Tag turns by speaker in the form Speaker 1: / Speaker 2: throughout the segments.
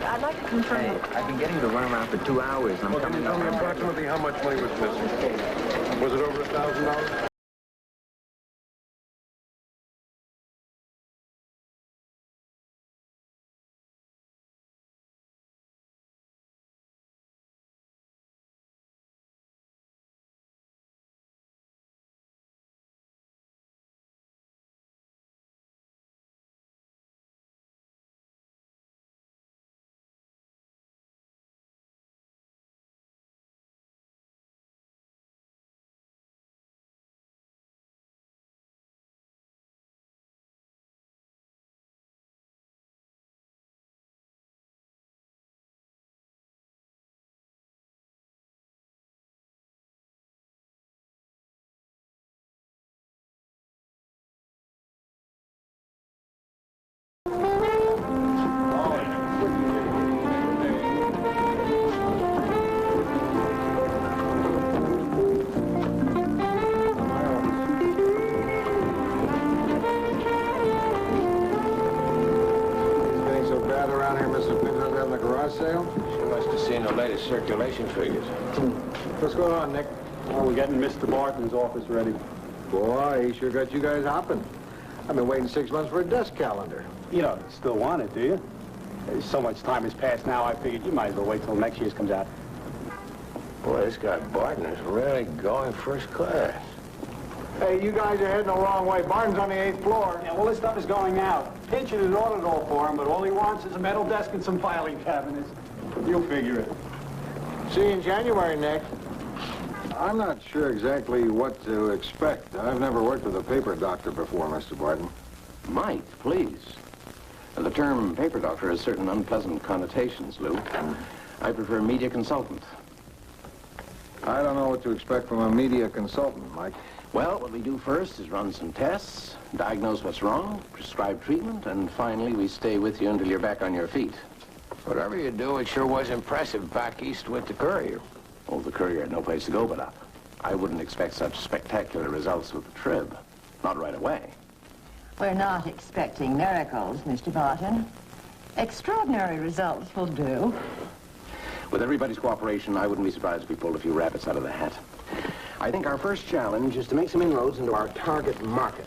Speaker 1: I'd like to confirm...
Speaker 2: Hey, I've been getting to run around for 2 hours.
Speaker 3: Well, can you tell me approximately how much money was missing? Was it over $1,000?
Speaker 4: Circulation figures.
Speaker 3: What's going on, Nick?
Speaker 5: Oh, we're getting Mr. Barton's office ready.
Speaker 3: Boy, he sure got you guys hopping. I've been waiting 6 months for a desk calendar.
Speaker 5: You don't still want it, do you? So much time has passed now, I figured you might as well wait till next year's comes out.
Speaker 4: Boy, this guy Barton is really going first class.
Speaker 3: Hey, you guys are heading the wrong way. Barton's on the 8th floor.
Speaker 5: Yeah, well, this stuff is going out. Pinchin has ordered it all for him, but all he wants is a metal desk and some filing cabinets. You'll figure it.
Speaker 3: See you in January, Nick. I'm not sure exactly what to expect. I've never worked with a paper doctor before, Mr. Barton.
Speaker 4: Mike, please. The term paper doctor has certain unpleasant connotations, Lou. I prefer media consultant.
Speaker 3: I don't know what to expect from a media consultant, Mike.
Speaker 4: Well, what we do first is run some tests, diagnose what's wrong, prescribe treatment, and finally we stay with you until you're back on your feet. Whatever you do, it sure was impressive back east with the Courier. Oh, the Courier had no place to go but up. I wouldn't expect such spectacular results with the Trib. Not right away.
Speaker 1: We're not expecting miracles, Mr. Barton. Extraordinary results will do.
Speaker 4: With everybody's cooperation, I wouldn't be surprised if we pulled a few rabbits out of the hat. I think our first challenge is to make some inroads into our target market,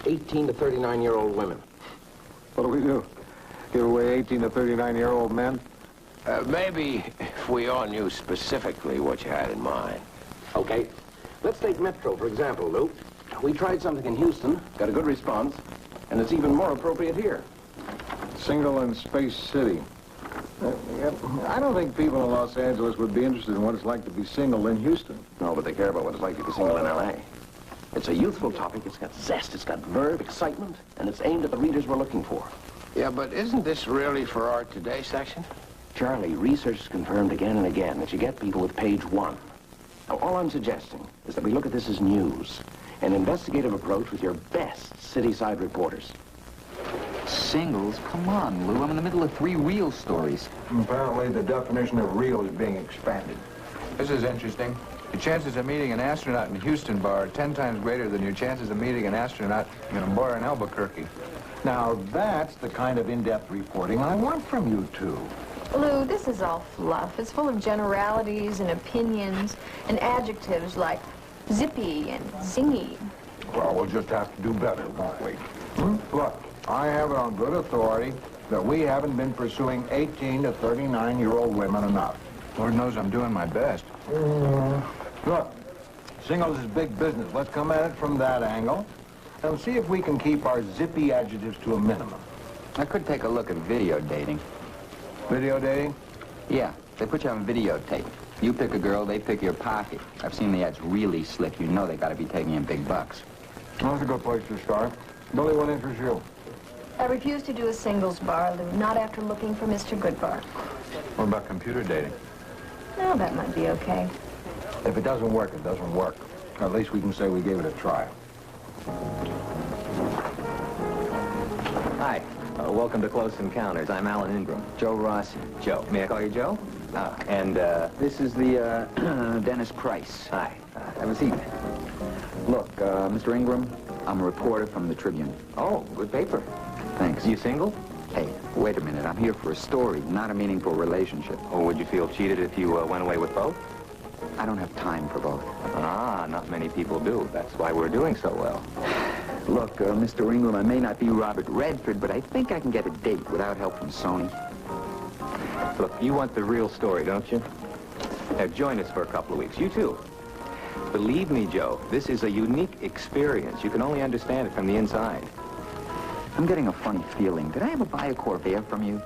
Speaker 4: 18 to 39-year-old women.
Speaker 3: What do we do? Give away 18 to 39-year-old men?
Speaker 4: Maybe if we all knew specifically what you had in mind. Okay. Let's take Metro, for example, Lou. We tried something in Houston, got a good response, and it's even more appropriate here.
Speaker 3: Single in Space City. I don't think people in Los Angeles would be interested in what it's like to be single in Houston.
Speaker 4: No, but they care about what it's like to be single in L.A. It's a youthful topic. It's got zest, it's got verve, excitement, and it's aimed at the readers we're looking for. Yeah, but isn't this really for our Today section? Charlie, research has confirmed again and again that you get people with page 1. Now, all I'm suggesting is that we look at this as news, an investigative approach with your best city-side reporters.
Speaker 2: Singles? Come on, Lou. I'm in the middle of 3 real stories.
Speaker 3: Apparently, the definition of real is being expanded.
Speaker 6: This is interesting. Your chances of meeting an astronaut in Houston bar are 10 times greater than your chances of meeting an astronaut in a bar in Albuquerque.
Speaker 3: Now, that's the kind of in-depth reporting I want from you two.
Speaker 7: Lou, this is all fluff. It's full of generalities and opinions and adjectives like zippy and zingy.
Speaker 3: Well, we'll just have to do better, won't we? Look, I have it on good authority that we haven't been pursuing 18 to 39-year-old women enough.
Speaker 6: Lord knows I'm doing my best.
Speaker 3: Look, singles is big business. Let's come at it from that angle and see if we can keep our zippy adjectives to a minimum.
Speaker 2: I could take a look at video dating.
Speaker 3: Video dating?
Speaker 2: Yeah, they put you on videotape. You pick a girl, they pick your pocket. I've seen the ads really slick. You know they got to be taking in big bucks.
Speaker 3: Well, that's a good place to start. Billy, what interests you?
Speaker 7: I refuse to do a singles bar, Lou, not after looking for Mr. Goodbar.
Speaker 6: What about computer dating?
Speaker 7: Oh, that might be okay.
Speaker 3: If it doesn't work, it doesn't work. At least we can say we gave it a try.
Speaker 8: Hi. Welcome to Close Encounters. I'm Alan Ingram.
Speaker 2: Joe Rossi.
Speaker 8: Joe. May I call you Joe? And
Speaker 2: This is the, Dennis Price.
Speaker 8: hi.
Speaker 2: Have a seat. Look, Mr. Ingram, I'm a reporter from the Tribune.
Speaker 8: Oh, good paper.
Speaker 2: Thanks.
Speaker 8: You single?
Speaker 2: Hey, wait a minute. I'm here for a story, not a meaningful relationship.
Speaker 8: Or would you feel cheated if you went away with both?
Speaker 2: I don't have time for both.
Speaker 8: Ah, not many people do. That's why we're doing so well.
Speaker 2: Look, Mr. Ingram, I may not be Robert Redford, but I think I can get a date without help from Sony.
Speaker 8: Look, you want the real story, don't you? Now, join us for a couple of weeks. You too. Believe me, Joe, this is a unique experience. You can only understand it from the inside.
Speaker 2: I'm getting a funny feeling. Did I ever buy a Corvair from you?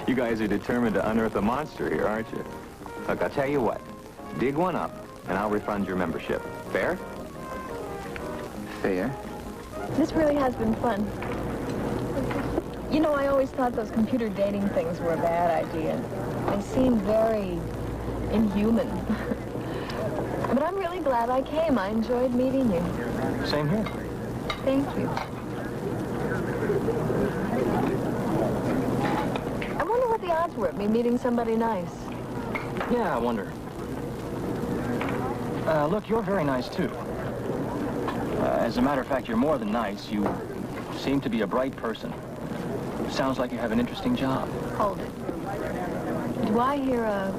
Speaker 8: You guys are determined to unearth a monster here, aren't you? Look, I'll tell you what. Dig one up, and I'll refund your membership. Fair?
Speaker 2: Fair.
Speaker 7: This really has been fun. You know, I always thought those computer dating things were a bad idea. They seem very inhuman. But I'm really glad I came. I enjoyed meeting you.
Speaker 8: Same here.
Speaker 7: Thank you. I wonder what the odds were of me meeting somebody nice.
Speaker 9: Yeah, I wonder. Look, you're very nice, too. As a matter of fact, you're more than nice. You seem to be a bright person. Sounds like you have an interesting job.
Speaker 7: Hold it. Do I hear a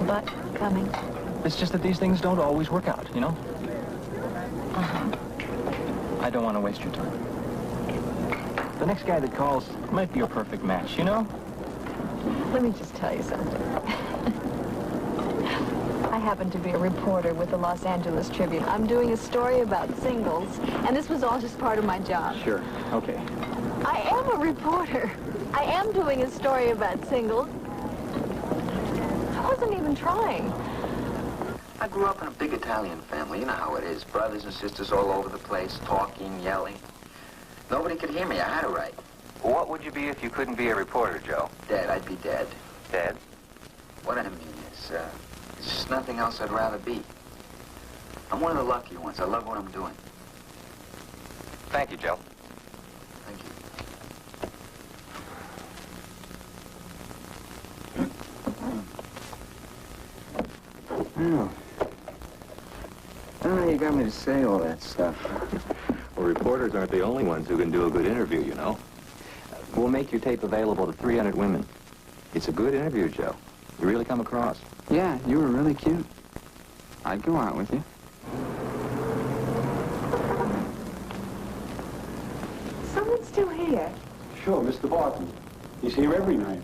Speaker 7: butt coming?
Speaker 9: It's just that these things don't always work out, you know?
Speaker 7: Uh-huh.
Speaker 9: I don't want to waste your time. The next guy that calls might be a perfect match, you know?
Speaker 7: Let me just tell you something. I happen to be a reporter with the Los Angeles Tribune. I'm doing a story about singles, and this was all just part of my job.
Speaker 9: Sure. Okay.
Speaker 7: I am a reporter. I am doing a story about singles. I wasn't even trying.
Speaker 2: I grew up in a big Italian family. You know how it is. Brothers and sisters all over the place, talking, yelling. Nobody could hear me. I had to write.
Speaker 8: What would you be if you couldn't be a reporter, Joe?
Speaker 2: Dead. I'd be dead.
Speaker 8: Dead?
Speaker 2: What I mean is, there's just nothing else I'd rather be. I'm one of the lucky ones. I love what I'm doing.
Speaker 8: Thank you, Joe.
Speaker 2: Thank you. Oh, you got me to say all that stuff.
Speaker 8: Well, reporters aren't the only ones who can do a good interview, you know. We'll make your tape available to 300 women. It's a good interview, Joe. You really come across.
Speaker 2: Yeah, you were really cute. I'd go out with you.
Speaker 1: Someone's still here.
Speaker 5: Sure, Mr. Barton. He's here every night.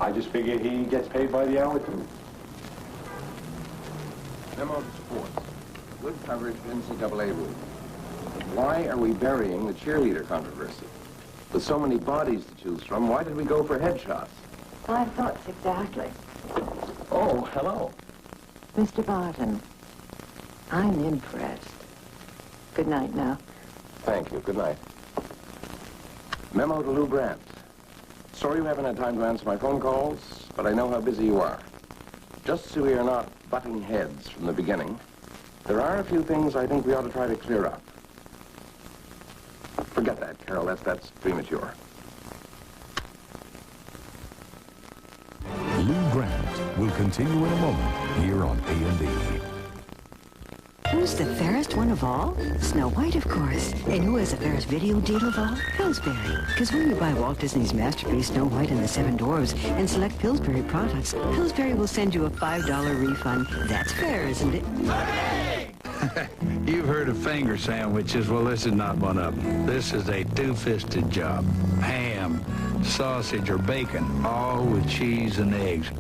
Speaker 5: I just figure he gets paid by the hour, too.
Speaker 3: Memo to sports. Good coverage NCAA rules. Why are we burying the cheerleader controversy? With so many bodies to choose from, why did we go for headshots?
Speaker 1: My thoughts exactly.
Speaker 3: Oh, hello.
Speaker 1: Mr. Barton, I'm impressed. Good night now.
Speaker 3: Thank you. Good night. Memo to Lou Brandt. Sorry you haven't had time to answer my phone calls, but I know how busy you are. Just so we are not butting heads from the beginning, there are a few things I think we ought to try to clear up. Forget that, Carol. That's premature.
Speaker 10: Lou Grant will continue in a moment here on A&E.
Speaker 11: Who's the fairest one of all? Snow White, of course. And who has the fairest video deal of all? Pillsbury. Because when you buy Walt Disney's masterpiece, Snow White and the Seven Dwarfs, and select Pillsbury products, Pillsbury will send you a $5 refund. That's fair, isn't it?
Speaker 12: You've heard of finger sandwiches. Well, this is not one of them. This is a two-fisted job. Ham, sausage, or bacon, all with cheese and eggs.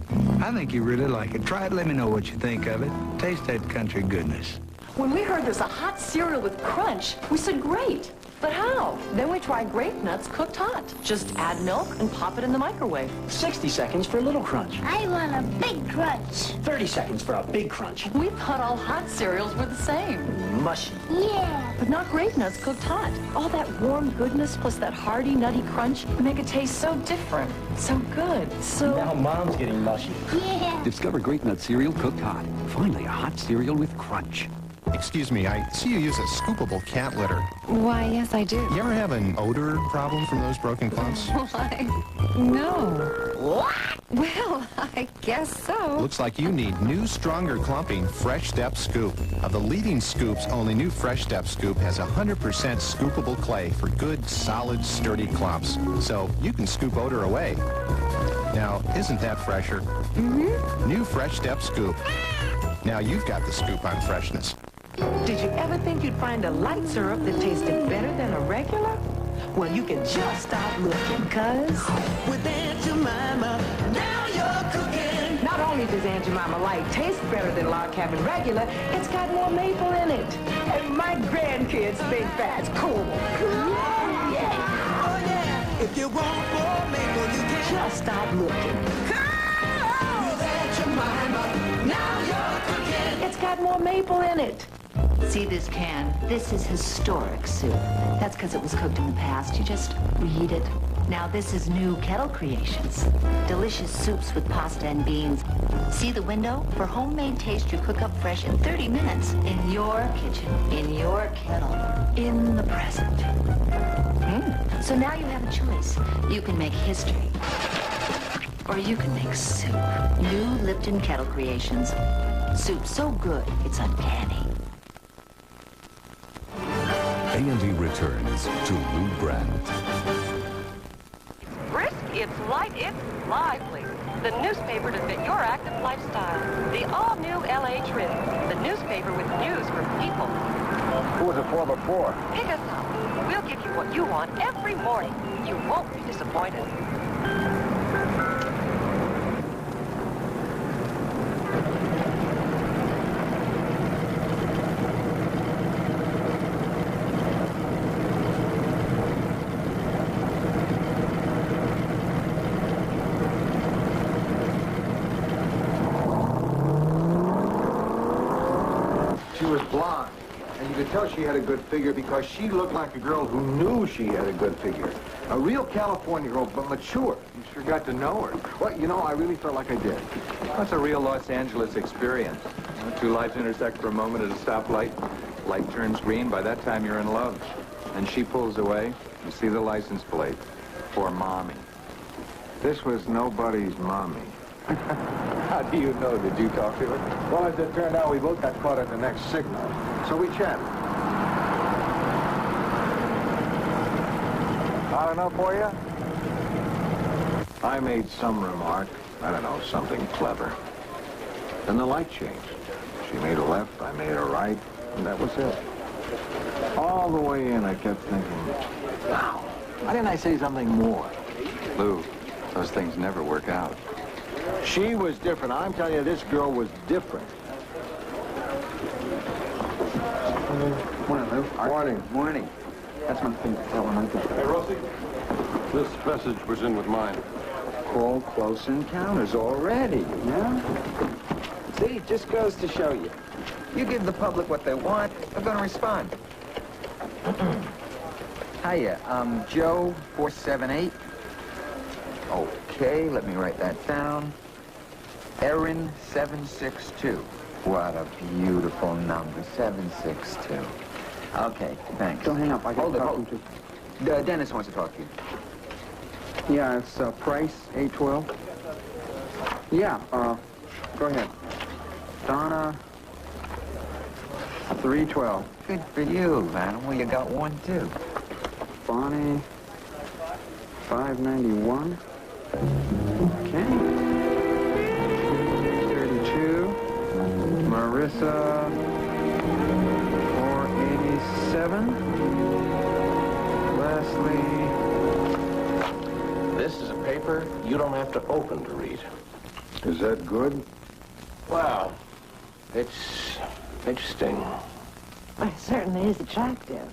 Speaker 12: I think you really like it. Try it. Let me know what you think of it. Taste that country goodness.
Speaker 13: When we heard there's a hot cereal with crunch, we said, great. But how? Then we tried Grape Nuts cooked hot. Just add milk and pop it in the microwave.
Speaker 14: 60 seconds for a little crunch.
Speaker 15: I want a big crunch.
Speaker 14: 30 seconds for a big crunch.
Speaker 13: We thought all hot cereals were the same.
Speaker 14: Mushy.
Speaker 15: Yeah.
Speaker 13: But not Grape Nuts cooked hot. All that warm goodness plus that hearty, nutty crunch make it taste so different, so good, so...
Speaker 14: Now Mom's getting mushy.
Speaker 15: Yeah.
Speaker 16: Discover Grape Nut cereal cooked hot. Finally, a hot cereal with crunch.
Speaker 17: Excuse me, I see you use a scoopable cat litter.
Speaker 18: Why, yes, I do.
Speaker 17: You ever have an odor problem from those broken pumps?
Speaker 18: Why, no.
Speaker 15: What?
Speaker 18: Well, I guess so.
Speaker 17: Looks like you need new, stronger clumping Fresh Step Scoop. Of the leading scoops, only new Fresh Step Scoop has 100% scoopable clay for good, solid, sturdy clumps. So you can scoop odor away. Now, isn't that fresher? Mm-hmm. New Fresh Step Scoop. Now you've got the scoop on freshness.
Speaker 19: Did you ever think you'd find a light syrup that tasted better than a regular? Well, you can just stop looking, cuz with Aunt Jemima, now you're cooking. Not only does Aunt Jemima Light taste better than Log Cabin Regular, it's got more maple in it. And my grandkids think that's cool. Yeah. Oh, yeah. If you want more maple, you can just stop looking. With Aunt Jemima, now you're cooking. It's got more maple in it.
Speaker 1: See this can? This is historic soup. That's because it was cooked in the past. You just reheat it. Now this is new Kettle Creations. Delicious soups with pasta and beans. See the window? For homemade taste, you cook up fresh in 30 minutes. In your kitchen, in your kettle, in the present. So now you have a choice. You can make history. Or you can make soup. New Lipton Kettle Creations. Soup so good, it's uncanny.
Speaker 10: A&E returns to Lou Brandt.
Speaker 13: Brisk, it's light, it's lively. The newspaper to fit your active lifestyle. The all-new LA Trib. The newspaper with news for people.
Speaker 4: Who was it for before?
Speaker 13: Pick us up. We'll give you what you want every morning. You won't be disappointed.
Speaker 6: She was blonde, and you could tell she had a good figure because she looked like a girl who knew she had a good figure. A real California girl, but mature. You sure got to know her. Well, you know, I really felt like I did.
Speaker 8: That's a real Los Angeles experience. Two lights intersect for a moment at a stoplight. Light turns green. By that time, you're in love. And she pulls away. You see the license plate. For Mommy.
Speaker 6: This was nobody's mommy.
Speaker 8: How do you know? Did you talk to her?
Speaker 6: Well, as it turned out, we both got caught at the next signal. So we chatted. Not enough for you? I made some remark. I don't know, something clever. Then the light changed. She made a left, I made a right, and that was it. All the way in, I kept thinking, now, why didn't I say something more?
Speaker 8: Lou, those things never work out.
Speaker 6: She was different. I'm telling you, this girl was different.
Speaker 5: Morning, Lou.
Speaker 6: Morning.
Speaker 5: Morning. That's my thing. That one right there.
Speaker 3: Hey, Rosie. This message was in with mine.
Speaker 2: Call close encounters already.
Speaker 5: Yeah?
Speaker 2: See, it just goes to show you. You give the public what they want, they're going to respond. Hiya, Joe 478. Okay, let me write that down. Erin 762. What a beautiful number, 762. Okay, thanks.
Speaker 5: Don't hang up. I got
Speaker 2: Hold it. Dennis wants to talk to you.
Speaker 5: Yeah, it's Price, 812. Yeah, go ahead. Donna, 312.
Speaker 2: Good for you, man. Well, you got one, too.
Speaker 5: Bonnie, 591. Okay. 32. Marissa, 487. Leslie.
Speaker 3: This is a paper you don't have to open to read.
Speaker 6: Is that good?
Speaker 3: Well, it's interesting.
Speaker 1: Well, it certainly is attractive.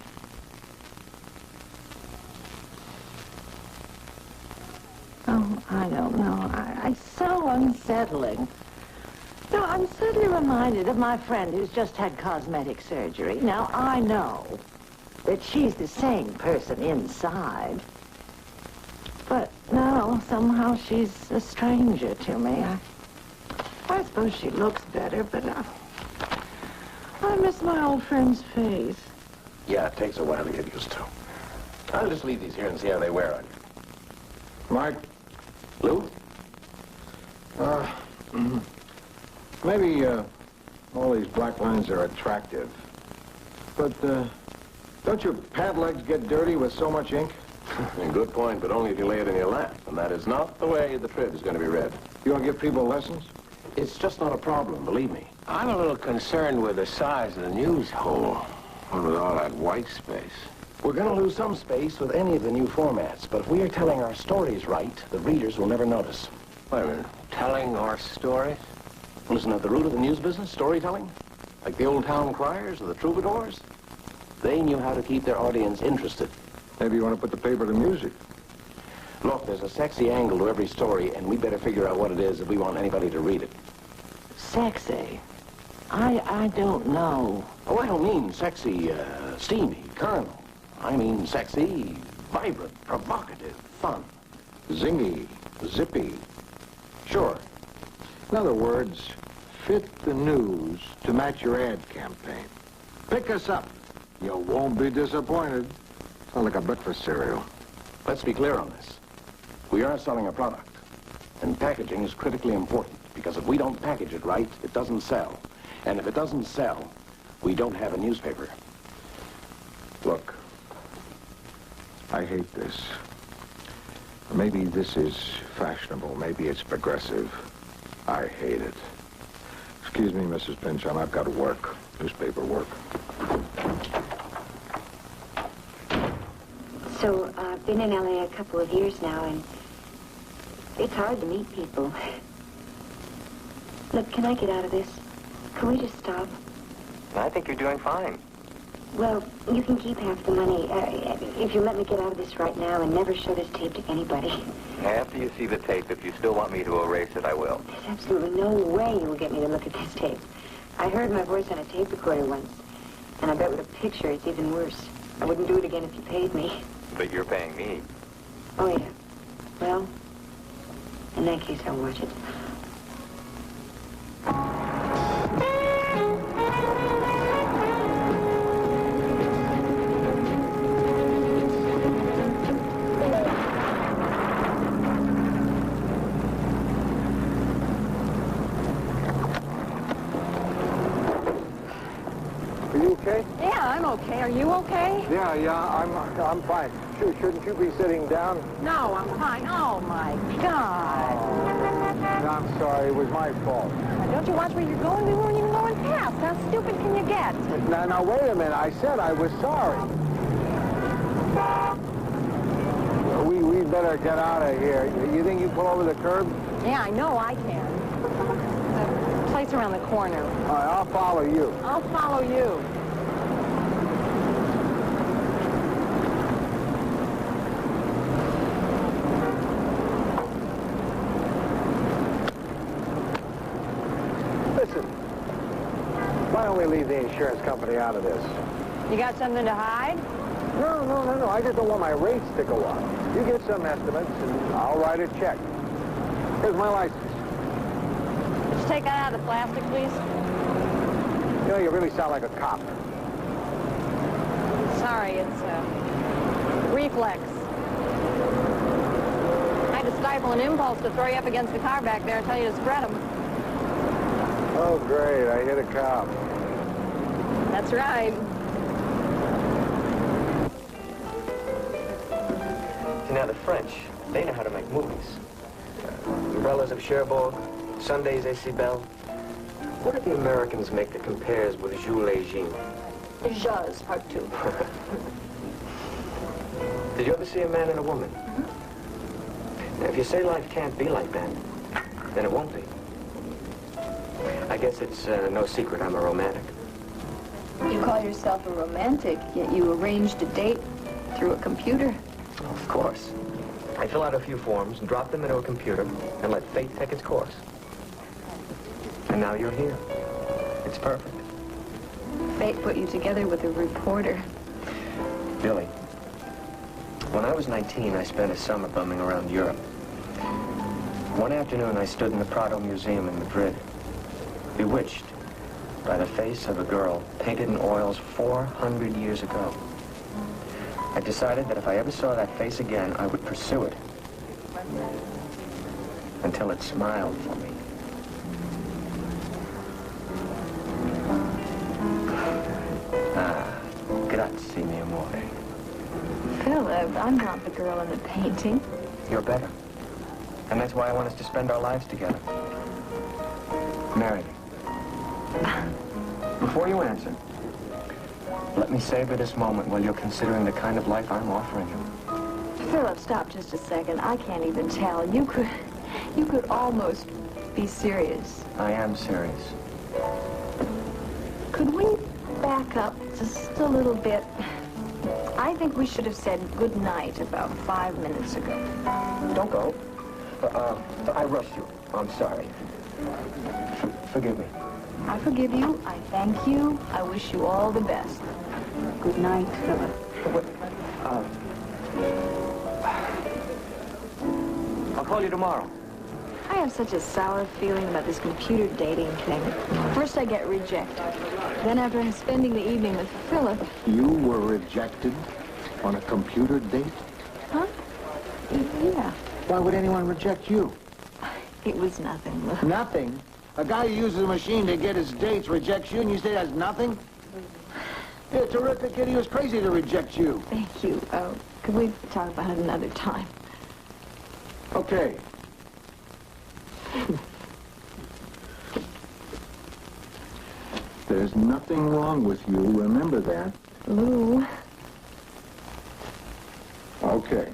Speaker 1: Oh, I don't know. It's so unsettling. No, I'm suddenly reminded of my friend who's just had cosmetic surgery. Now, I know that she's the same person inside. But no, somehow she's a stranger to me. I suppose she looks better, but I miss my old friend's face.
Speaker 3: Yeah, it takes a while to get used to. I'll just leave these here and see how they wear on you.
Speaker 6: Mark?
Speaker 3: Lou?
Speaker 6: Maybe all these black lines are attractive. But don't your pad legs get dirty with so much ink?
Speaker 4: Good point, but only if you lay it in your lap. And that is not the way the Trib is going to be read.
Speaker 6: You want to give people lessons?
Speaker 4: It's just not a problem, believe me.
Speaker 2: I'm a little concerned with the size of the news hole. What with all that white space?
Speaker 4: We're going to lose some space with any of the new formats, but if we are telling our stories right, the readers will never notice.
Speaker 2: Wait a minute. Telling our stories?
Speaker 4: Listen, at the root of the news business, storytelling, like the old town criers or the troubadours, they knew how to keep their audience interested.
Speaker 6: Maybe you want to put the paper to music.
Speaker 4: Look, there's a sexy angle to every story, and we better figure out what it is if we want anybody to read it.
Speaker 2: Sexy? I don't know.
Speaker 4: Oh, I don't mean sexy, steamy, carnal. I mean sexy, vibrant, provocative, fun.
Speaker 6: Zingy, zippy.
Speaker 4: Sure.
Speaker 6: In other words, fit the news to match your ad campaign. Pick us up. You won't be disappointed. Sounds like a breakfast cereal.
Speaker 4: Let's be clear on this. We are selling a product, and packaging is critically important, because if we don't package it right, it doesn't sell. And if it doesn't sell, we don't have a newspaper.
Speaker 6: Look, I hate this. Maybe this is fashionable. Maybe it's progressive. I hate it. Excuse me, Mrs. Pynchon. I've got work. Newspaper work.
Speaker 1: So, I've been in LA a couple of years now, and it's hard to meet people. Look, can I get out of this? Can we just stop?
Speaker 8: I think you're doing fine.
Speaker 1: Well, you can keep half the money if you let me get out of this right now and never show this tape to anybody.
Speaker 8: After you see the tape, if you still want me to erase it, I will.
Speaker 1: There's absolutely no way you will get me to look at this tape. I heard my voice on a tape recorder once, and I bet with a picture it's even worse. I wouldn't do it again if you paid me.
Speaker 8: But you're paying me.
Speaker 1: Oh, yeah. Well, in that case, I'll watch it.
Speaker 6: Are you okay?
Speaker 7: Yeah, I'm okay. Are you okay?
Speaker 6: Yeah, I'm fine. Shouldn't you be sitting down?
Speaker 7: No, I'm fine. Oh, my God.
Speaker 6: I'm sorry. It was my fault.
Speaker 7: Now, don't you watch where you're going? We weren't even going past. How stupid can you get?
Speaker 6: Now, wait a minute. I said I was sorry. We'd better get out of here. You think you pull over the curb?
Speaker 7: Yeah, I know I can. The place around the corner.
Speaker 6: All right, I'll follow you.
Speaker 7: I'll follow you.
Speaker 6: Listen, why don't we leave the insurance company out of this?
Speaker 7: You got something to hide?
Speaker 6: No. I just don't want my rates to go up. You get some estimates, and I'll write a check. Here's my license.
Speaker 7: Just take that out of the plastic, please.
Speaker 6: You know, you really sound like a cop.
Speaker 7: Sorry, it's reflex. I had to stifle an impulse to throw you up against the car back there and tell you to spread them.
Speaker 6: Oh, great. I hit a cop.
Speaker 7: That's right.
Speaker 8: Now, the French, they know how to make movies. Umbrellas of Cherbourg, Sundays AC Bell. What did the Americans make that compares with Jules et Jean?
Speaker 13: Jaws, part 2.
Speaker 8: Did you ever see a man and a woman? Now, if you say life can't be like that, then it won't be. I guess it's no secret I'm a romantic.
Speaker 7: You call yourself a romantic, yet you arranged a date through a computer.
Speaker 8: Of course. I fill out a few forms and drop them into a computer and let fate take its course. And now you're here. It's perfect.
Speaker 7: Fate put you together with a reporter.
Speaker 8: Billy, when I was 19, I spent a summer bumming around Europe. One afternoon, I stood in the Prado Museum in Madrid, bewitched by the face of a girl painted in oils 400 years ago. I decided that if I ever saw that face again, I would pursue it until it smiled for me.
Speaker 7: Philip, I'm not the girl in the painting.
Speaker 4: You're better. And that's why I want us to spend our lives together. Marry me. Before you answer, let me savor this moment while you're considering the kind of life I'm offering you.
Speaker 7: Philip, stop just a second. I can't even tell. You could almost be serious.
Speaker 4: I am serious.
Speaker 7: Could we back up just a little bit? I think we should have said good night about 5 minutes ago.
Speaker 4: Don't go. I rushed you. I'm sorry. Forgive me.
Speaker 7: I forgive you. I thank you. I wish you all the best. Good night, Philip.
Speaker 4: I'll call you tomorrow.
Speaker 7: I have such a sour feeling about this computer dating thing. First I get rejected. Then after spending the evening with Philip...
Speaker 6: You were rejected on a computer date?
Speaker 7: Huh? Yeah.
Speaker 6: Why would anyone reject you?
Speaker 7: It was nothing, Lou.
Speaker 6: Nothing? A guy who uses a machine to get his dates rejects you and you say that's nothing? You're a terrific kid. He was crazy to reject you.
Speaker 7: Thank you. Could we talk about it another time?
Speaker 6: Okay. There's nothing wrong with you. Remember that.
Speaker 7: Lou.
Speaker 6: Okay.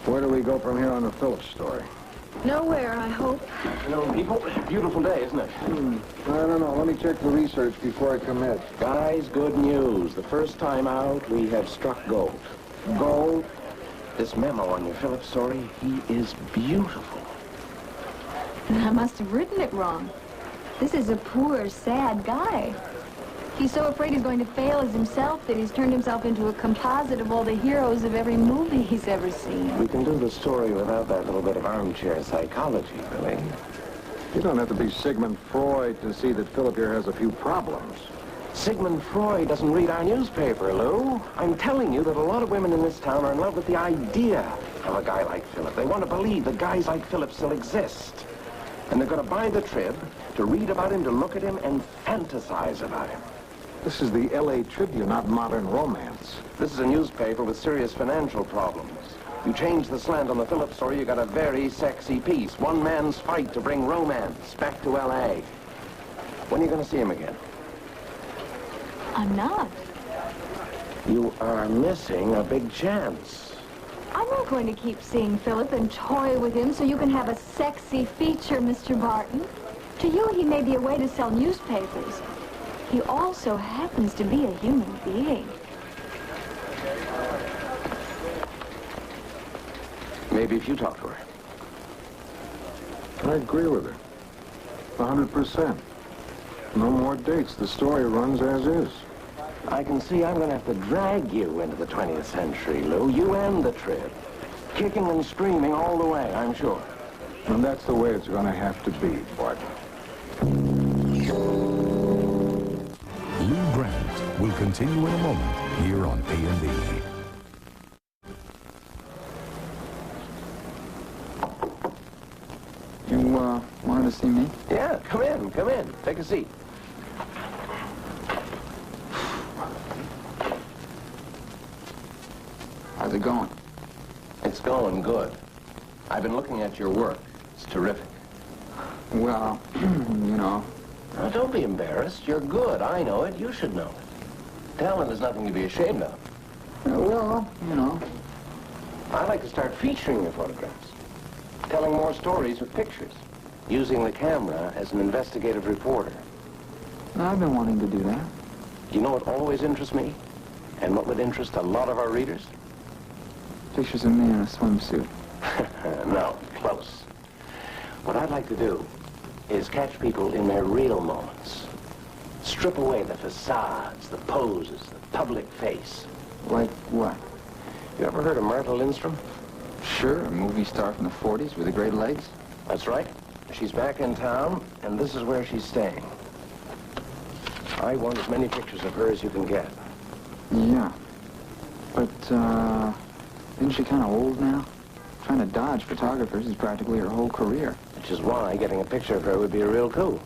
Speaker 6: Where do we go from here on the Phillips story?
Speaker 7: Nowhere, I hope.
Speaker 4: You know, people, beautiful day, isn't it?
Speaker 6: I don't know. Let me check the research before I commit.
Speaker 4: Guys, good news. The first time out, we have struck gold.
Speaker 6: Gold?
Speaker 4: This memo on your Phillips story, he is beautiful.
Speaker 7: I must have written it wrong. This is a poor, sad guy. He's so afraid he's going to fail as himself that he's turned himself into a composite of all the heroes of every movie he's ever seen.
Speaker 4: We can do the story without that little bit of armchair psychology, Billy.
Speaker 6: You don't have to be Sigmund Freud to see that Philip here has a few problems.
Speaker 4: Sigmund Freud doesn't read our newspaper, Lou. I'm telling you that a lot of women in this town are in love with the idea of a guy like Philip. They want to believe that guys like Philip still exist. And they're going to buy the Trib to read about him, to look at him, and fantasize about him.
Speaker 6: This is the L.A. Tribune, not modern romance.
Speaker 4: This is a newspaper with serious financial problems. You change the slant on the Phillips story, you got a very sexy piece. One man's fight to bring romance back to L.A. When are you going to see him again?
Speaker 7: I'm not.
Speaker 4: You are missing a big chance.
Speaker 7: I'm not going to keep seeing Philip and toy with him so you can have a sexy feature, Mr. Barton. To you, he may be a way to sell newspapers. He also happens to be a human being.
Speaker 4: Maybe if you talk to her.
Speaker 6: I agree with her. 100%. No more dates. The story runs as is.
Speaker 4: I can see I'm going to have to drag you into the 20th century, Lou. You and the Trib. Kicking and screaming all the way, I'm sure.
Speaker 6: And that's the way it's going to have to be, Barton.
Speaker 10: Lou Grant will continue in a moment here on A&E.
Speaker 18: You, wanted to see me?
Speaker 4: Yeah, come in, come in. Take a seat.
Speaker 18: How's it going?
Speaker 4: It's going good. I've been looking at your work. It's terrific.
Speaker 18: Well, you know.
Speaker 4: Now, don't be embarrassed. You're good. I know it. You should know it. Talent is nothing to be ashamed of.
Speaker 18: Well, you know.
Speaker 4: I'd like to start featuring your photographs. Telling more stories with pictures. Using the camera as an investigative reporter.
Speaker 18: I've been wanting to do that.
Speaker 4: You know what always interests me? And what would interest a lot of our readers?
Speaker 18: Pictures of me in a swimsuit.
Speaker 4: No, close. What I'd like to do is catch people in their real moments. Strip away the facades, the poses, the public face.
Speaker 18: Like what?
Speaker 4: You ever heard of Martha Lindstrom?
Speaker 18: Sure, a movie star from the 40s with the great legs.
Speaker 4: That's right. She's back in town, and this is where she's staying. I want as many pictures of her as you can get.
Speaker 18: Yeah. But, isn't she kind of old now? Trying to dodge photographers is practically her whole career.
Speaker 4: Which is why getting a picture of her would be a real coup.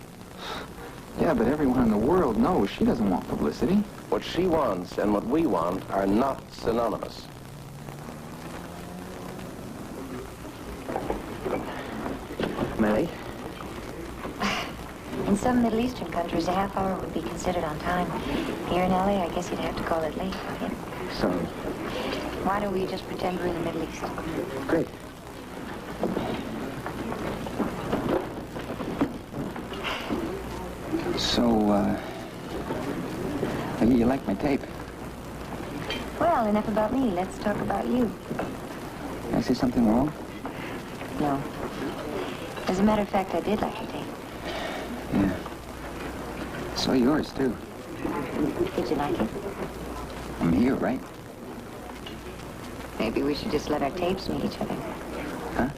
Speaker 18: Yeah, but everyone in the world knows she doesn't want publicity.
Speaker 4: What she wants and what we want are not synonymous.
Speaker 1: Millie? In some Middle Eastern countries, a half hour would be considered on time. Here in LA, I guess you'd have to call it late. Yeah.
Speaker 18: So,
Speaker 1: Why don't we just pretend we're in the Middle East?
Speaker 18: great. So, you like my tape?
Speaker 1: Well, enough about me. Let's talk about you.
Speaker 18: Did I say something wrong?
Speaker 1: No. As a matter of fact, I did like your tape.
Speaker 18: Yeah. So yours, too.
Speaker 1: Did you like it?
Speaker 18: I'm here, right?
Speaker 1: Maybe we should just let our tapes meet each other.
Speaker 18: Huh?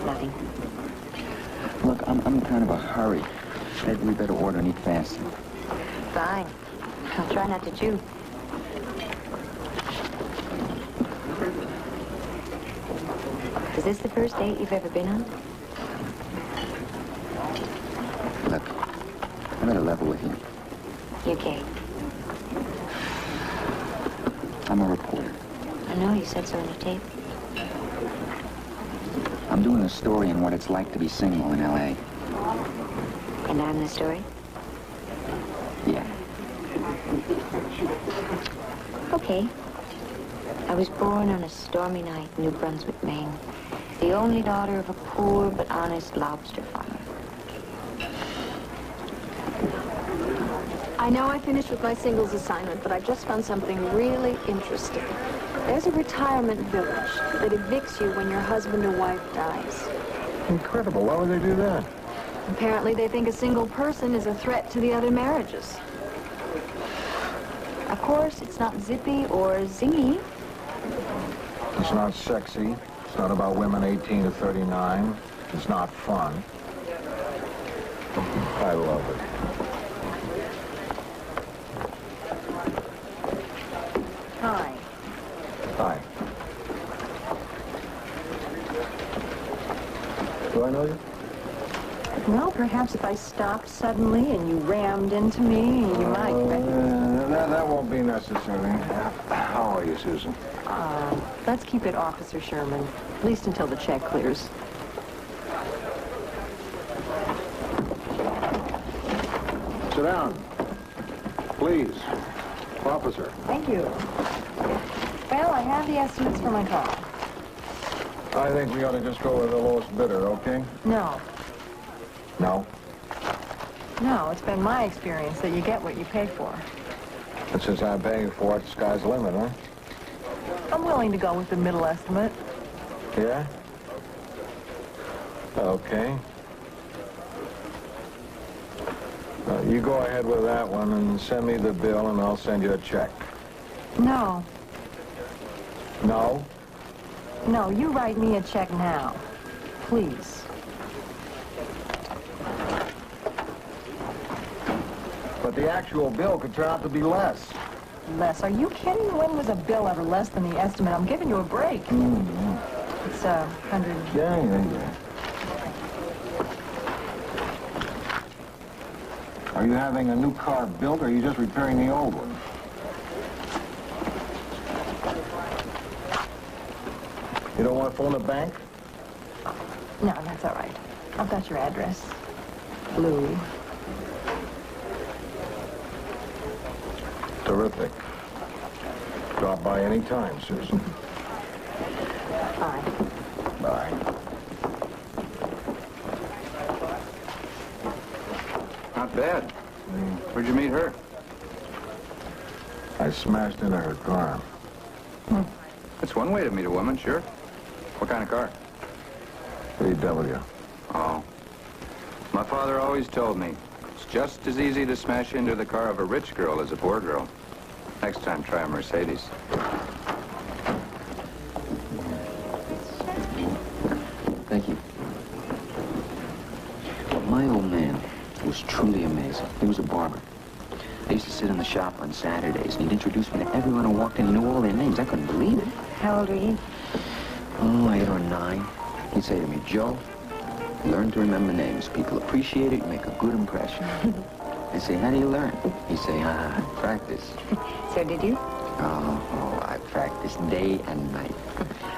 Speaker 1: Nothing.
Speaker 18: Look, I'm in kind of a hurry. Maybe we better order and eat fast.
Speaker 1: Fine. I'll try not to chew. Is this the first date you've ever been on?
Speaker 18: Look, I'm at a level with you.
Speaker 1: You're gay.
Speaker 18: I'm a reporter.
Speaker 1: I know you said so on your tape.
Speaker 18: I'm doing a story on what it's like to be single in L.A.
Speaker 1: And I'm the story?
Speaker 18: Yeah.
Speaker 1: Okay. I was born on a stormy night in New Brunswick, Maine. The only daughter of a poor but honest lobster farmer.
Speaker 7: I know I finished with my singles assignment, but I just found something really interesting. There's a retirement village that evicts you when your husband or wife dies.
Speaker 6: Incredible. Why would they do that?
Speaker 7: Apparently they think a single person is a threat to the other marriages. Of course, it's not zippy or zingy.
Speaker 6: It's not sexy. It's not about women 18 to 39. It's not fun. I love it.
Speaker 7: Hi.
Speaker 6: Hi. Do I know you?
Speaker 7: Well, perhaps if I stopped suddenly and you rammed into me, you might recognize me.
Speaker 6: That won't be necessary. How are you, Susan?
Speaker 13: Let's keep it Officer Sherman, at least until the check clears.
Speaker 6: Sit down. Please. Officer.
Speaker 13: Thank you. Well, I have the estimates for my car.
Speaker 6: I think we ought to just go with the lowest bidder, okay?
Speaker 13: No.
Speaker 6: No?
Speaker 13: No, it's been my experience that you get what you pay for.
Speaker 6: But since I'm paying for it, the sky's the limit, huh?
Speaker 13: I'm willing to go with the middle estimate.
Speaker 6: Yeah? Okay. You go ahead with that one and send me the bill and I'll send you a check.
Speaker 13: No.
Speaker 6: No?
Speaker 13: No, you write me a check now. Please.
Speaker 6: But the actual bill could turn out to be less.
Speaker 13: Less? Are you kidding? When was a bill ever less than the estimate? I'm giving you a break. It's 100.
Speaker 6: Yeah. Are you having a new car built or are you just repairing the old one? You don't want to phone the bank?
Speaker 13: No, that's all right. I've got your address. Blue.
Speaker 6: Terrific. Drop by any time, Susan.
Speaker 13: Bye.
Speaker 6: Bye.
Speaker 8: Not bad. Where'd you meet her?
Speaker 6: I smashed into her car.
Speaker 8: That's one way to meet a woman, sure. What kind of car?
Speaker 6: VW.
Speaker 8: Oh. My father always told me, it's just as easy to smash into the car of a rich girl as a poor girl. Next time, try a Mercedes.
Speaker 18: Thank you. Well, my old man was truly amazing. He was a barber. I used to sit in the shop on Saturdays, and he'd introduce me to everyone who walked in. He knew all their names. I couldn't believe it.
Speaker 1: How old are you?
Speaker 18: Oh, 8 or 9. He'd say to me, Joe, Learn to remember names. People appreciate it, you make a good impression. They say, how do you learn? You say, practice.
Speaker 1: So did you?
Speaker 18: Oh, I practice day and night.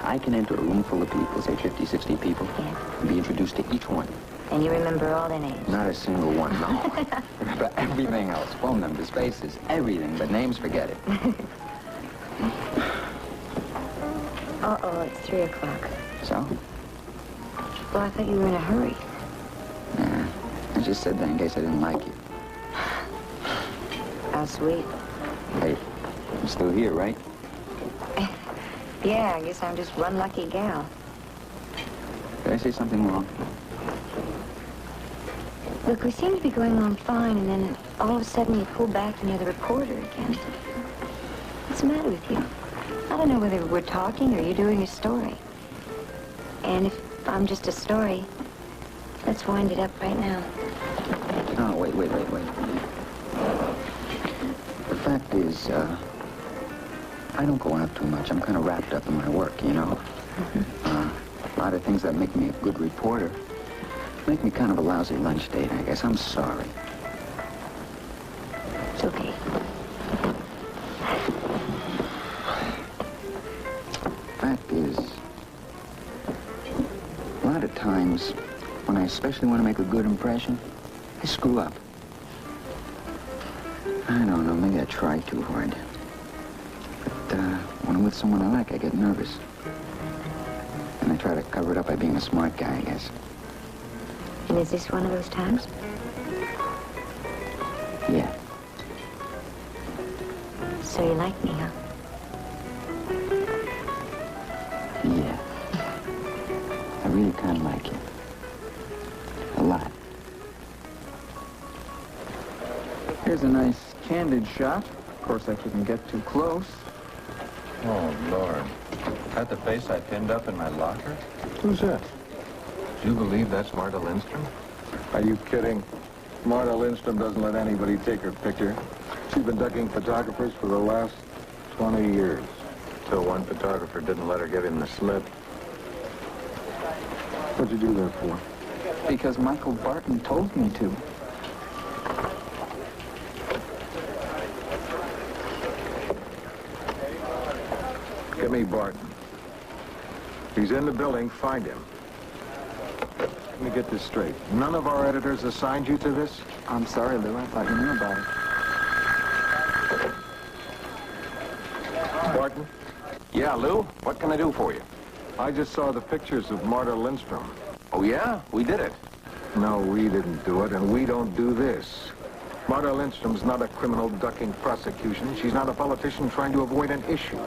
Speaker 18: I can enter a room full of people, say 50, 60 people, and be introduced to each one.
Speaker 1: And you remember all their names?
Speaker 18: Not a single one, no. Remember everything else. Phone numbers, faces, everything, but names, forget it.
Speaker 1: Uh-oh, it's 3 o'clock.
Speaker 18: So?
Speaker 1: Well, I thought you were in a hurry.
Speaker 18: Nah, I just said that in case I didn't like you.
Speaker 1: How sweet.
Speaker 18: Hey, I'm still here, right?
Speaker 1: Yeah, I guess I'm just one lucky gal.
Speaker 18: Did I say something wrong?
Speaker 1: Look, we seem to be going on fine, and then all of a sudden you pull back and you're the reporter again. What's the matter with you? I don't know whether we're talking or you're doing a story. And if I'm just a story, let's wind it up right now.
Speaker 18: Oh, wait. The fact is, I don't go out too much. I'm kind of wrapped up in my work, you know? A lot of things that make me a good reporter make me kind of a lousy lunch date, I guess. I'm sorry.
Speaker 1: It's okay.
Speaker 18: Fact is, a lot of times, when I especially want to make a good impression, I screw up. I don't know, maybe I try too hard. But when I'm with someone I like, I get nervous. And I try to cover it up by being a smart guy, I guess.
Speaker 1: And is this one of those times?
Speaker 18: Yeah.
Speaker 1: So you like me, huh?
Speaker 18: Yeah. I really kind of like you. A lot.
Speaker 20: Here's a nice candid shot. Of course, I couldn't get too close.
Speaker 6: Oh, Lord. That the face I pinned up in my locker?
Speaker 20: Who's that?
Speaker 6: Do you believe that's Marta Lindstrom?
Speaker 3: Are you kidding? Marta Lindstrom doesn't let anybody take her picture. She's been ducking photographers for the last 20 years.
Speaker 6: Till one photographer didn't let her give him the slip.
Speaker 3: What'd you do that for?
Speaker 20: Because Michael Barton told me to.
Speaker 3: Get me Barton. He's in the building. Find him. Let me get this straight. None of our editors assigned you to this?
Speaker 20: I'm sorry, Lou. I thought you knew about it.
Speaker 3: Barton?
Speaker 4: Yeah, Lou? What can I do for you?
Speaker 3: I just saw the pictures of Marta Lindstrom.
Speaker 4: Oh, yeah? We did it.
Speaker 3: No, we didn't do it, and we don't do this. Marta Lindstrom's not a criminal ducking prosecution. She's not a politician trying to avoid an issue.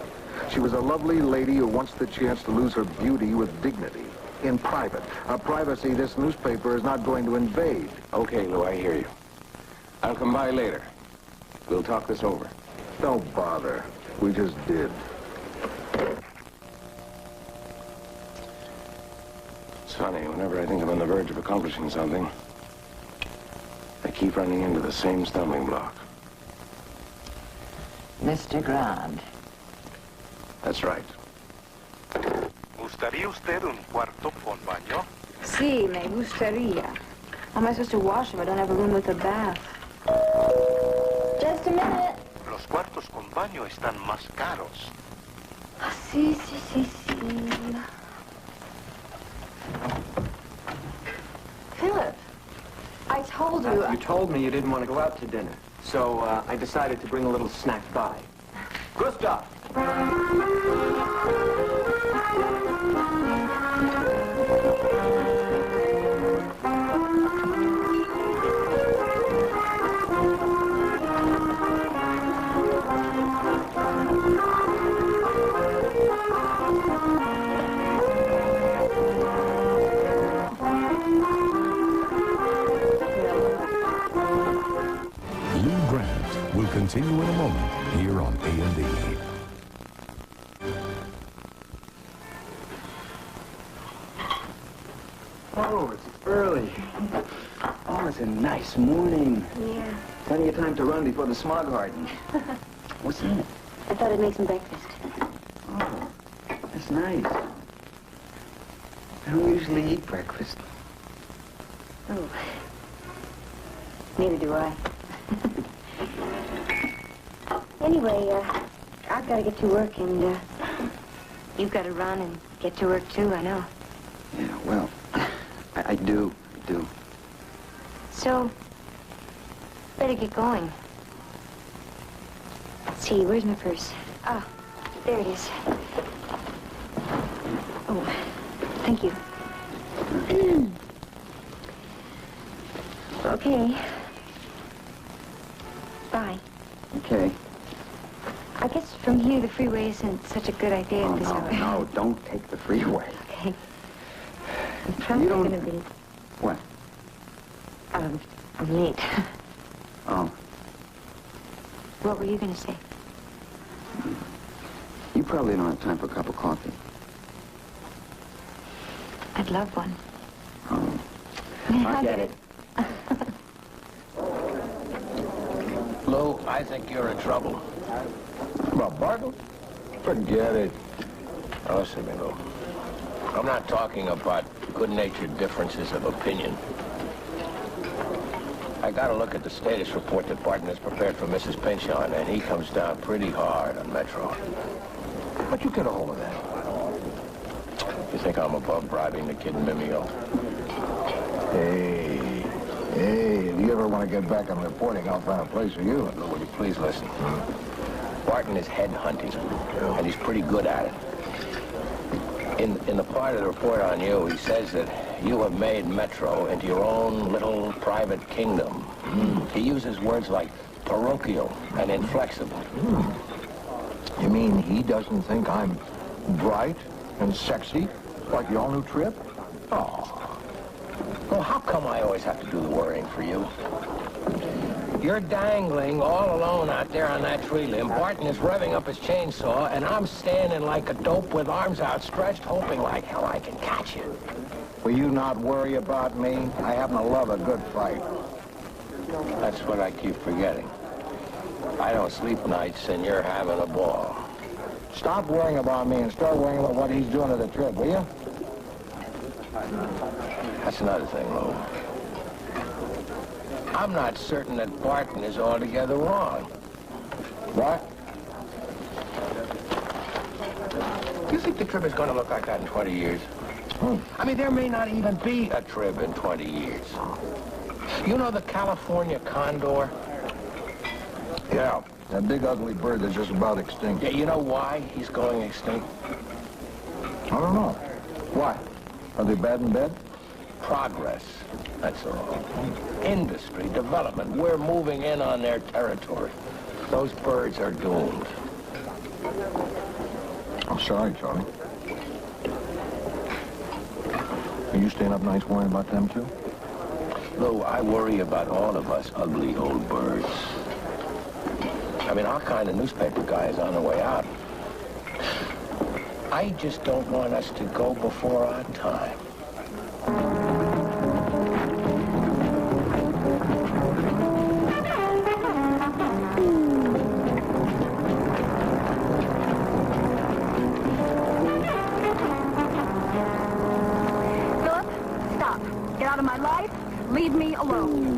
Speaker 3: She was a lovely lady who wants the chance to lose her beauty with dignity, in private. A privacy this newspaper is not going to invade.
Speaker 4: Okay, Lou, I hear you. I'll come by later. We'll talk this over.
Speaker 3: Don't bother. We just did.
Speaker 4: It's funny, whenever I think I'm on the verge of accomplishing something, I keep running into the same stumbling block.
Speaker 19: Mr. Grant.
Speaker 4: That's right.
Speaker 21: ¿Gustaría usted un cuarto con baño?
Speaker 7: Sí, me gustaría. How am I supposed to wash them? I don't have a room with a bath. Just a minute.
Speaker 21: Los cuartos con baño están más caros.
Speaker 7: Sí. Philip, I told you...
Speaker 9: You told me you didn't want to go out to dinner, so I decided to bring a little snack by. Gustav!
Speaker 10: Lou Grant will continue in a moment here on A&E.
Speaker 9: Oh, it's early. Oh, it's a nice morning.
Speaker 1: Yeah.
Speaker 9: Plenty of time to run before the smog hardens. What's in it?
Speaker 1: I thought I'd make some breakfast.
Speaker 9: Oh, that's nice. I don't usually eat breakfast.
Speaker 11: Oh. Neither do I. Anyway, I've got to get to work, and you've got to run and get to work, too, I know.
Speaker 18: Yeah, well, I do.
Speaker 11: So, better get going. Let's see, where's my purse? Oh, there it is. Oh, thank you. Okay. Bye.
Speaker 18: Okay.
Speaker 11: I guess from here the freeway isn't such a good idea at this hour.
Speaker 18: No, don't take the freeway.
Speaker 11: Okay. I'm probably going to be...
Speaker 18: What?
Speaker 11: I'm late.
Speaker 18: Oh.
Speaker 11: What were you going to say?
Speaker 18: You probably don't have time for a cup of coffee.
Speaker 11: I'd love one.
Speaker 18: Oh.
Speaker 11: I'll get it.
Speaker 4: Lou, I think you're in trouble.
Speaker 6: About Bartle? Forget it.
Speaker 4: Now, listen to me, Lou. I'm not talking about good-natured differences of opinion. I got to look at the status report that Barton has prepared for Mrs. Pinchon, and he comes down pretty hard on Metro.
Speaker 6: How'd you get a hold of that?
Speaker 4: You think I'm above bribing the kid Mimeo?
Speaker 6: Hey, if you ever want to get back on reporting, I'll find a place for you.
Speaker 4: Lou, will you please listen? Barton is head hunting, and he's pretty good at it. In the part of the report on you, he says that you have made Metro into your own little private kingdom. He uses words like parochial and inflexible.
Speaker 6: You mean he doesn't think I'm bright and sexy like the all-new Trip?
Speaker 4: Oh. Well, how come I always have to do the worrying for you? You're dangling all alone out there on that tree limb. Barton is revving up his chainsaw, and I'm standing like a dope with arms outstretched, hoping like hell I can catch you.
Speaker 6: Will you not worry about me? I happen to love a good fight.
Speaker 4: That's what I keep forgetting. I don't sleep nights, and you're having a ball.
Speaker 6: Stop worrying about me and start worrying about what he's doing to the Trip, will you?
Speaker 4: That's another thing, Lou. I'm not certain that Barton is altogether wrong.
Speaker 6: What?
Speaker 4: You think the Trib is going to look like that in 20 years? I mean, there may not even be a Trib in 20 years. You know the California condor?
Speaker 6: Yeah, that big ugly bird that's just about extinct.
Speaker 4: Yeah, you know why he's going extinct?
Speaker 6: I don't know. Why? Are they bad in bed?
Speaker 4: Progress, that's all. Industry, development, we're moving in on their territory. Those birds are doomed.
Speaker 6: I'm sorry, Charlie. Are you staying up nights worrying about them, too?
Speaker 4: Lou, I worry about all of us ugly old birds. I mean, our kind of newspaper guy is on the way out. I just don't want us to go before our time.
Speaker 7: Leave me alone.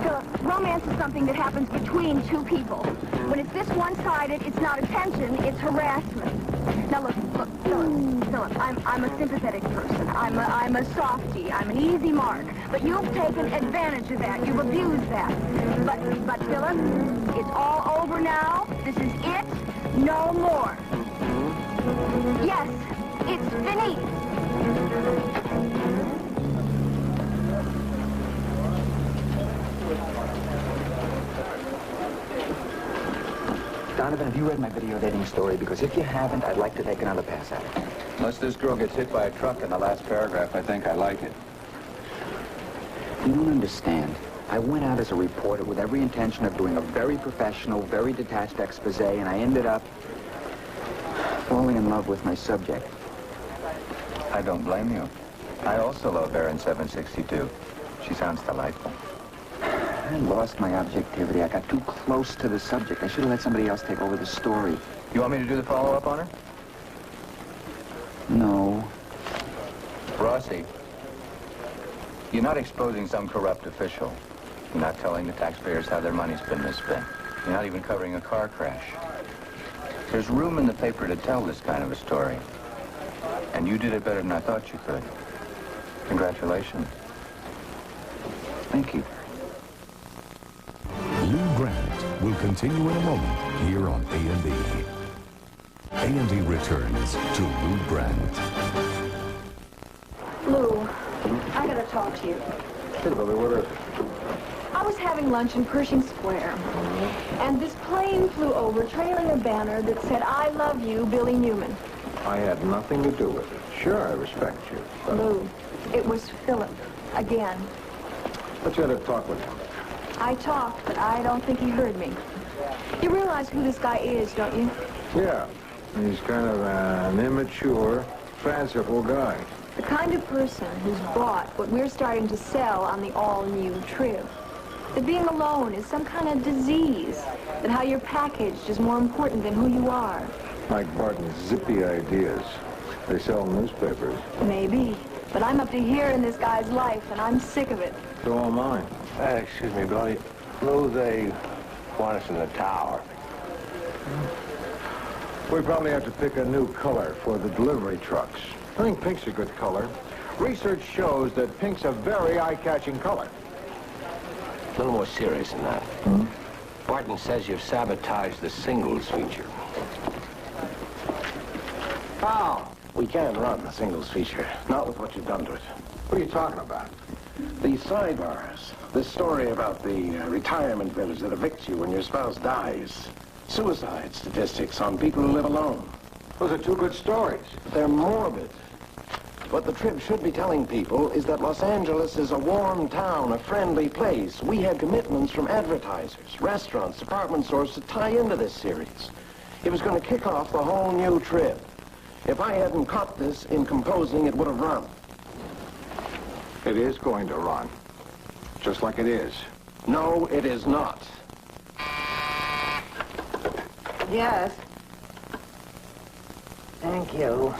Speaker 7: Philip, romance is something that happens between two people. When it's this one-sided, it's not attention, it's harassment. Now look, Philip, I'm a sympathetic person. I'm a softie. I'm an easy mark. But you've taken advantage of that. You've abused that. But Philip, it's all over now. This is it. No more. Yes, it's fini.
Speaker 18: Donovan, have you read my video dating story? Because if you haven't, I'd like to take another pass at it.
Speaker 8: Unless this girl gets hit by a truck in the last paragraph, I think I like it.
Speaker 18: You don't understand. I went out as a reporter with every intention of doing a very professional, very detached expose, and I ended up falling in love with my subject.
Speaker 8: I don't blame you. I also love Erin 762. She sounds delightful.
Speaker 18: I lost my objectivity. I got too close to the subject. I should have let somebody else take over the story.
Speaker 8: You want me to do the follow-up on her?
Speaker 18: No.
Speaker 8: Rossi. You're not exposing some corrupt official. You're not telling the taxpayers how their money's been misspent. You're not even covering a car crash. There's room in the paper to tell this kind of a story. And you did it better than I thought you could. Congratulations.
Speaker 18: Thank you.
Speaker 10: Lou Grant will continue in a moment here on A&E. A&E returns to Lou Grant.
Speaker 7: Lou, I gotta talk to you.
Speaker 6: Hey, Billy, what is it?
Speaker 7: I was having lunch in Pershing Square, and this plane flew over trailing a banner that said, "I love you, Billy Newman."
Speaker 6: I had nothing to do with it. Sure, I respect you. But...
Speaker 7: Lou, it was Philip, again.
Speaker 6: But you had to talk with him.
Speaker 7: I talked, but I don't think he heard me. You realize who this guy is, don't you?
Speaker 6: Yeah, he's kind of an immature, fanciful guy.
Speaker 7: The kind of person who's bought what we're starting to sell on the all-new Trib. That being alone is some kind of disease. That how you're packaged is more important than who you are.
Speaker 6: Mike Barton's zippy ideas. They sell newspapers.
Speaker 7: Maybe. But I'm up to here in this guy's life, and I'm sick of it.
Speaker 6: So am I.
Speaker 4: Excuse me, Billy. Lou, they want us in the tower.
Speaker 6: We probably have to pick a new color for the delivery trucks. I think pink's a good color. Research shows that pink's a very eye-catching color.
Speaker 4: A little more serious than that. Barton says you've sabotaged the singles feature.
Speaker 6: How?
Speaker 4: We can't run the singles feature. Not with what you've done to it.
Speaker 6: What are you talking about?
Speaker 4: The sidebars. This story about the retirement village that evicts you when your spouse dies. Suicide statistics on people who live alone.
Speaker 6: Those are two good stories.
Speaker 4: They're morbid. What the Trib should be telling people is that Los Angeles is a warm town, a friendly place. We had commitments from advertisers, restaurants, department stores to tie into this series. It was going to kick off the whole new Trib. If I hadn't caught this in composing, it would have run.
Speaker 6: It is going to run. Just like it is.
Speaker 4: No, it is not.
Speaker 12: Yes. Thank you.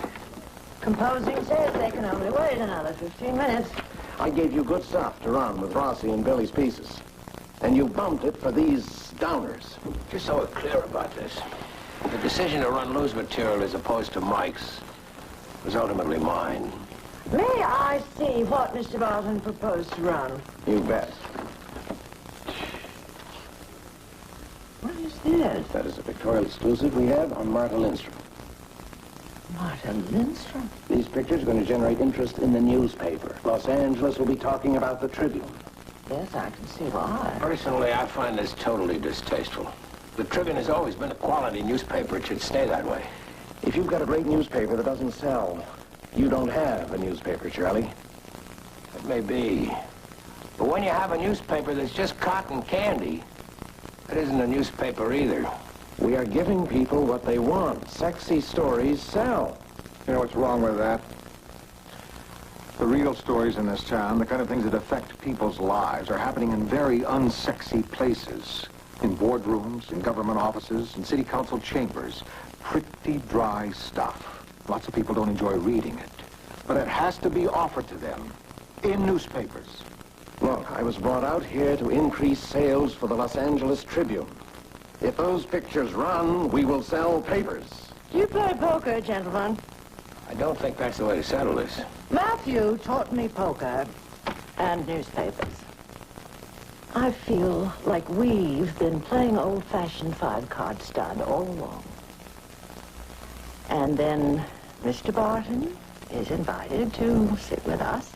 Speaker 12: Composing says they can only wait another 15 minutes.
Speaker 4: I gave you good stuff to run with Rossi and Billy's pieces. And you bumped it for these downers. Just so we're clear about this. The decision to run Lou's material as opposed to Mike's was ultimately mine.
Speaker 12: May I see what Mr. Barton proposed to run?
Speaker 4: You bet.
Speaker 12: What is this?
Speaker 4: That is a pictorial exclusive we have on Martha Lindstrom.
Speaker 12: Martha Lindstrom?
Speaker 4: These pictures are going to generate interest in the newspaper. Los Angeles will be talking about the Tribune.
Speaker 12: Yes, I can see why.
Speaker 4: Personally, I find this totally distasteful. The Tribune has always been a quality newspaper. It should stay that way. If you've got a great newspaper that doesn't sell, you don't have a newspaper, Charlie. It may be. But when you have a newspaper that's just cotton candy, it isn't a newspaper either. We are giving people what they want. Sexy stories sell.
Speaker 6: You know what's wrong with that? The real stories in this town, the kind of things that affect people's lives, are happening in very unsexy places. In boardrooms, in government offices, in city council chambers. Pretty dry stuff. Lots of people don't enjoy reading it. But it has to be offered to them in newspapers.
Speaker 4: Look, I was brought out here to increase sales for the Los Angeles Tribune. If those pictures run, we will sell papers.
Speaker 12: You play poker, gentlemen.
Speaker 4: I don't think that's the way to settle this.
Speaker 12: Matthew taught me poker and newspapers. I feel like we've been playing old-fashioned five-card stud all along. And then Mr. Barton is invited to sit with us.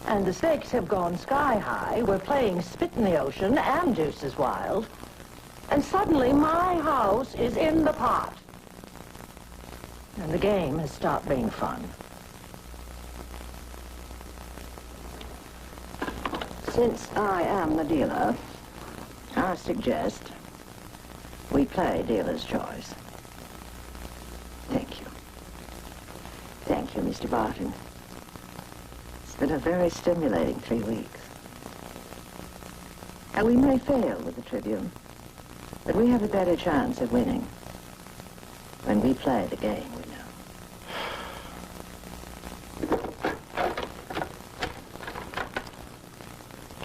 Speaker 12: And the stakes have gone sky high. We're playing Spit in the Ocean and Deuce is Wild. And suddenly my house is in the pot. And the game has stopped being fun. Since I am the dealer, I suggest we play dealer's choice. Thank you. Thank you, Mr. Barton. It's been a very stimulating 3 weeks. And we may fail with the Tribune, but we have a better chance of winning when we play the game we know.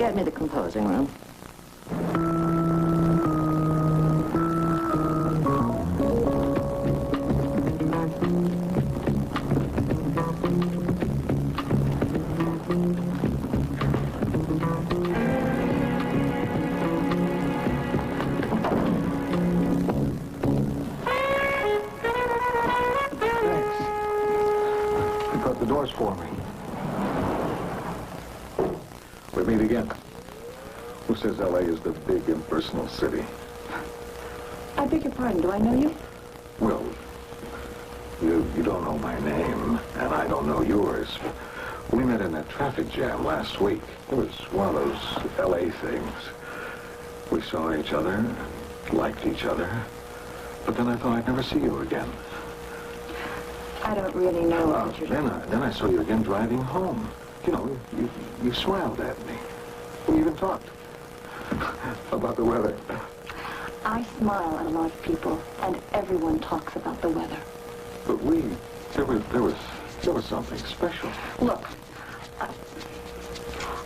Speaker 12: Get me the composing room.
Speaker 6: For me. We meet again. Who says L.A. is the big impersonal city?
Speaker 7: I beg your pardon. Do I know you?
Speaker 6: Well, you don't know my name, and I don't know yours. We met in a traffic jam last week. It was one of those L.A. things. We saw each other, liked each other, but then I thought I'd never see you again.
Speaker 7: I don't really know what you're doing.
Speaker 6: Then I saw you again driving home. You know, you smiled at me. We even talked about the weather.
Speaker 7: I smile at a lot of people, and everyone talks about the weather.
Speaker 6: But there was something special.
Speaker 7: Look,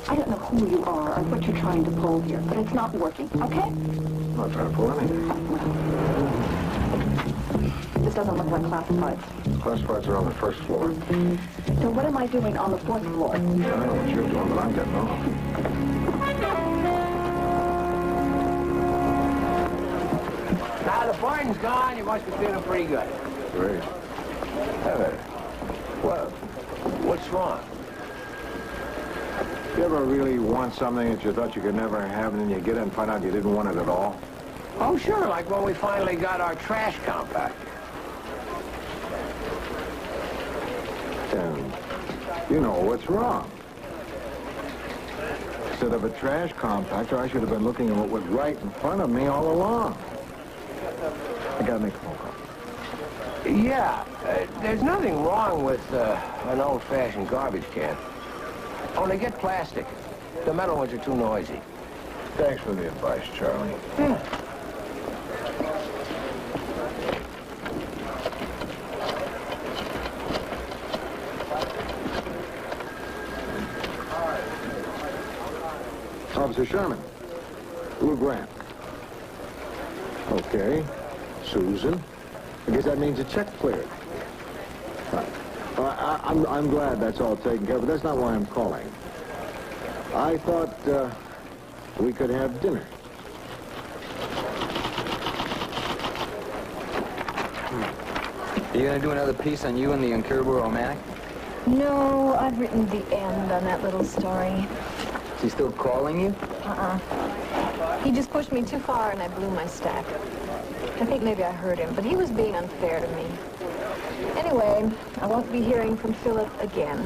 Speaker 7: I don't know who you are or what you're trying to pull here, but it's not working, okay?
Speaker 6: I'm not trying to pull anything.
Speaker 7: This doesn't look like classifieds.
Speaker 6: Classifieds are on the first floor.
Speaker 7: So what am I doing on the fourth floor?
Speaker 6: I don't know what you're doing, but I'm getting off.
Speaker 4: Now the barn's gone, you must be feeling pretty good.
Speaker 6: Great.
Speaker 4: Heather, what's wrong?
Speaker 6: You ever really want something that you thought you could never have, and then you get it and find out you didn't want it at all?
Speaker 4: Oh, sure, like when we finally got our trash compactor.
Speaker 6: And you know what's wrong. Instead of a trash compactor, I should have been looking at what was right in front of me all along. I gotta make a phone call.
Speaker 4: Yeah, there's nothing wrong with an old-fashioned garbage can. Only get plastic. The metal ones are too noisy.
Speaker 6: Thanks for the advice, Charlie.
Speaker 4: Yeah.
Speaker 6: Officer Sherman. Lou Grant. Okay. Susan. I guess that means the check cleared. I'm glad that's all taken care of, but that's not why I'm calling. I thought we could have dinner.
Speaker 20: Are you going to do another piece on you and the incurable romantic?
Speaker 7: No, I've written the end on that little story.
Speaker 20: Is he still calling you?
Speaker 7: He just pushed me too far and I blew my stack. I think maybe I hurt him, but he was being unfair to me. Anyway, I won't be hearing from Philip again.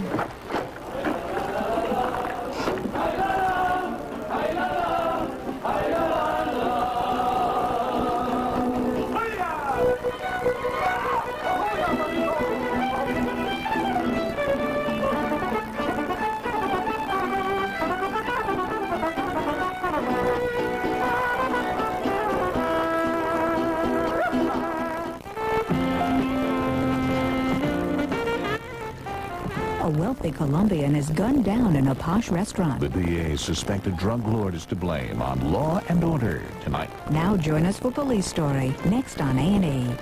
Speaker 14: A wealthy Colombian is gunned down in a posh restaurant.
Speaker 10: The DA's suspected drug lord is to blame on Law and Order tonight.
Speaker 14: Now join us for Police Story, next on A&E.